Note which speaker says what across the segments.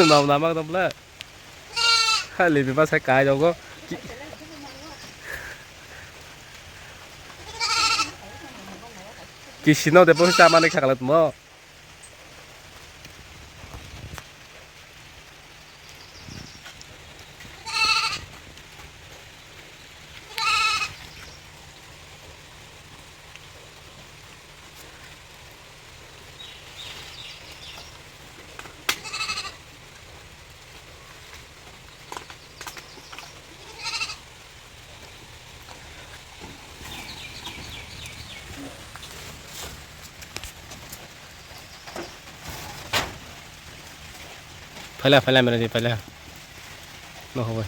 Speaker 1: Nó nằm ở trong đó. Hai liền bị bắt sai cài đâu có. Kisino de bos sama ni kakalat mo. Phải làm gì phải làm. Nó không ơi.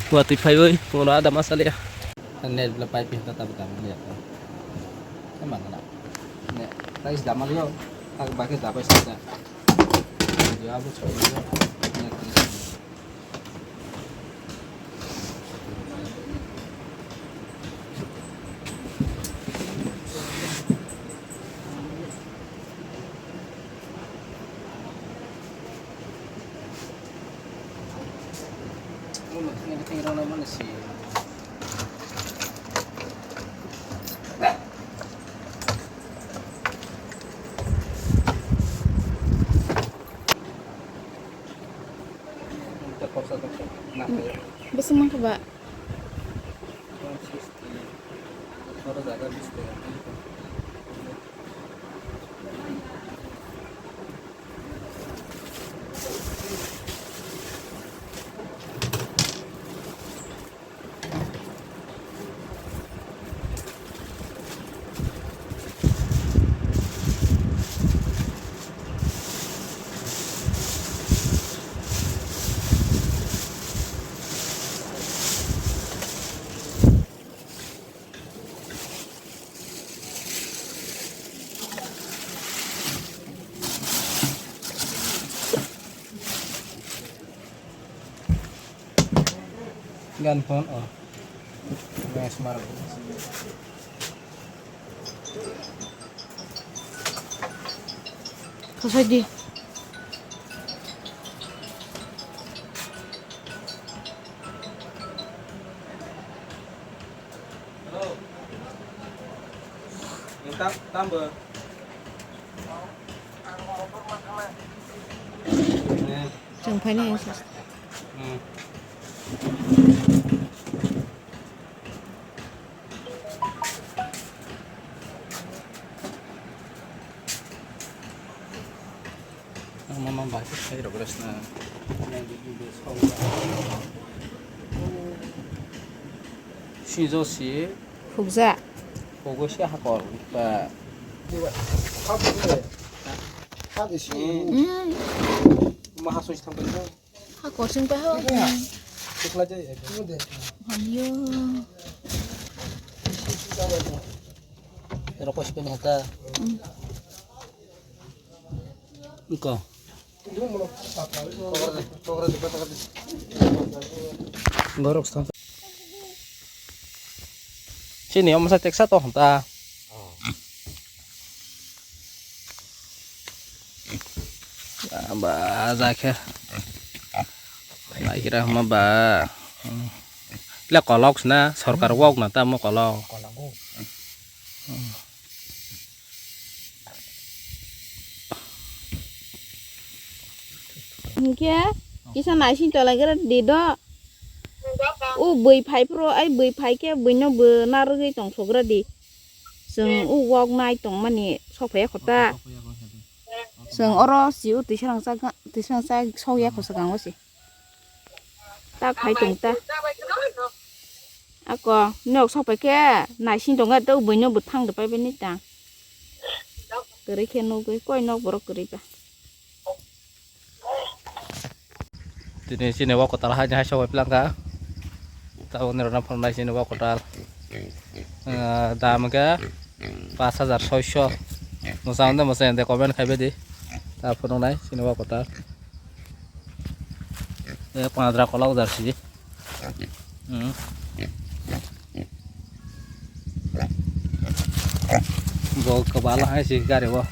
Speaker 1: Buat wifi ơi, nggak ada masalah ya.
Speaker 2: Net lepai pih tetap lihat. Emang enggak. Nek, tadi sudah malio, tak pakai dapat saja. Dia apa coba? Ini tinggal mana sih?
Speaker 3: Besemang coba.
Speaker 2: Gan phone Mes marah.
Speaker 3: Kasih di.
Speaker 2: Tambah.
Speaker 3: Jangan panik ya sis.
Speaker 2: Mama bagus saya udah beres na. Yang di besok. 시조시
Speaker 3: Hugza.
Speaker 2: 보고시 하고 바 하듯이 마하소시 탐근데
Speaker 3: Hako sing paho.
Speaker 2: 그래서 이제 근데
Speaker 3: Ayo.
Speaker 2: 이렇게 싶으면 했다 이거 ngorok sampai sini om saya cek satu ta ba zakhe lại kira ma ba là kolok na sarkar wok na ta mo kolok
Speaker 3: kia kisa nai sin to lagi di do bui phai pro ai bui phai kia bui no bu na ri tong sogra di sung wok nai tong mani so phe khota sung oro siu ti sang sa so ya khosa gang wasi ta phai tung ta ako nok so phe kia nai sin tong ga to bui no bu thang de pai ben ni ta kere khen no koi nok borok kere pa
Speaker 2: Ini sini wak kotal hanya hasil pelang ka. Tahu ni orang pernah sini wak kotal. Dalam ke 5,600. Musamman musim de komen kai bedi. Tahu pernah naik sini wak kotal. 15 kolak dar sih. Bawa kepala hai sih gari wah.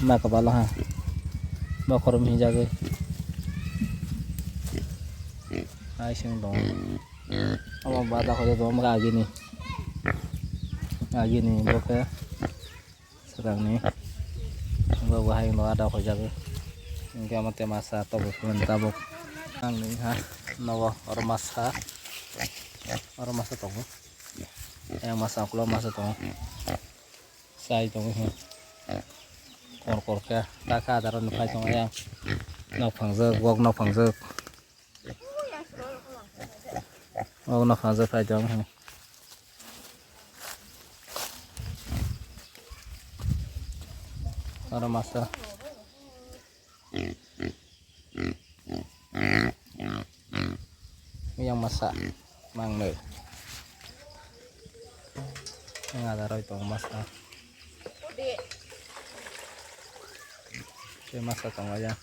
Speaker 2: Mak kepala ha. Bawa korum hijau. Ai sing dong. Ama bada ko dong mga gini boke. Sedang nih. Bawa yang ada ko jaga. Ingka mate masa to bukan tabok. Ang nih ha. Nawa ormas ha. Ormas to. Yang masa kulo masa to. Sai to ha. Kor ke. Ta ka daron phai to yang. Nok phang dơ, wok nok phang dơ. Oh, nó phá ra phải giống này. Ada masa. Yang masak mang nữa. Yang ada rồi tong masak. Cái masak tong aja.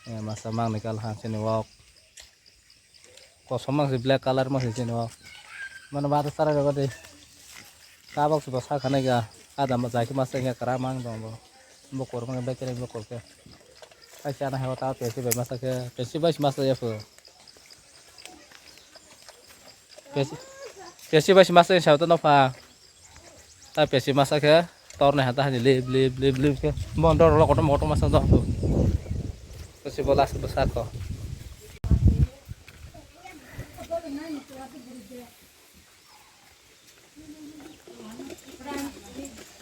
Speaker 2: Yang masak mang nih kalau hasil nih wok. Kosong masih black color masih sini wah. Mana batas cara juga deh. Kabak sudah sah karena ya ada macam masanya keramang dong bo. Bokor mana baik ni bokor ke. Aisyah nak hewan tahu pesi masak ke. Pesi bas masak ya fu. Pesi bas masak yang siapa tu napa. Tapi pesi masak ke. Tor ni hata hanya lip ke. Mondor lo kotor motor masak tu. Pesi bola sebesar kok.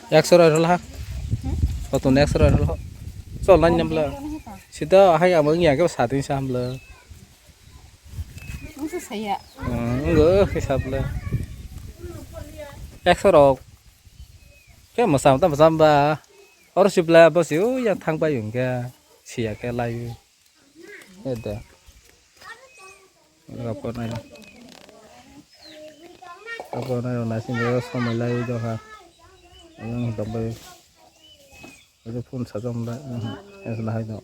Speaker 2: Ekso rồi lah, có tuần ekso rồi lah, số lần nhầm là, chỉ đó hay ở mấy nhà cái sản tinh sam là,
Speaker 3: không sai ya
Speaker 2: ngỡ cái sập là, ekso rồi, cái mà sao ta mà sam ba, ở ship là bao nhiêu, yang thang bay yung cái, xìa cái lai, cái đó, apa này rồi nasi nữa, xong rồi lai cho ha. Yang tambah itu pun satu mbak yang sebelah itu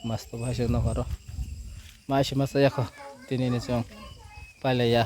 Speaker 2: mas tu bahasa nak masih mas saya kok tini ni cong pale ya